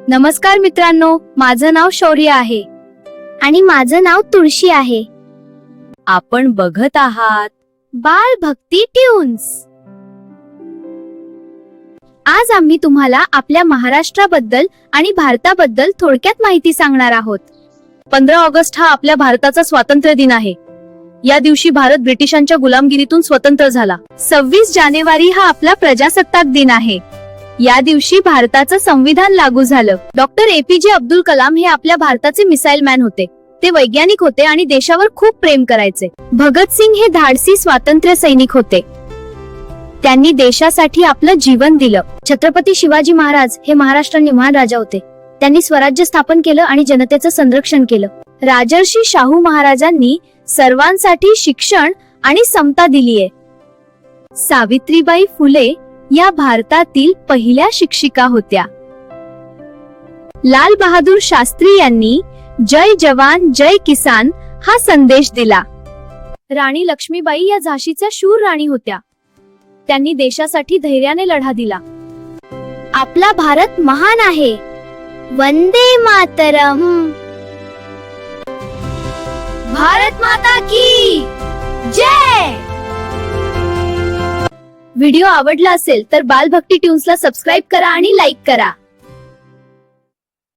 नमस्कार मित्रांनो, माझं नाव शौर्य आहे आणि माझं नाव तुळशी आहे. आपण बघत आहात बाल भक्ती ट्यून्स. आज आम्ही तुम्हाला आपल्या महाराष्ट्राबद्दल आणि भारताबद्दल थोडक्यात माहिती सांगणार आहोत. 15 ऑगस्ट हा आपल्या भारताचा स्वातंत्र्य दिन आहे. या दिवशी भारत ब्रिटिशांच्या गुलामगिरीतून स्वतंत्र झाला. 26 जानेवारी हा आपला प्रजासत्ताक दिन आहे. या दिवशी भारताचं संविधान लागू झालं. डॉक्टर APJ अब्दुल कलाम हे आपल्या भारताचे मिसाईल मॅन होते. ते वैज्ञानिक होते आणि देशावर खूप प्रेम करायचे. भगत सिंग हे धाडसी स्वातंत्र्य सैनिक होते. त्यांनी देशासाठी आपलं जीवन दिलं. छत्रपती शिवाजी महाराज हे महाराष्ट्र निर्माण राजा होते. त्यांनी स्वराज्य स्थापन केलं आणि जनतेचं संरक्षण केलं. राजर्षी शाहू महाराजांनी सर्वांसाठी शिक्षण आणि समता दिलीये. सावित्रीबाई फुले या भारतातील पहिल्या शिक्षिका होत्या. लाल बहादूर शास्त्री यांनी जय जवान जय किसान हा संदेश दिला. राणी लक्ष्मीबाई या झाशीच्या शूर राणी होत्या. त्यांनी देशासाठी धैर्याने लढा दिला. आपला भारत महान आहे. वंदे मातरम. भारत माता की जय. व्हिडिओ आवडला असेल तर बाल भक्ती ट्यून्सला सबस्क्राईब करा आणि लाईक करा.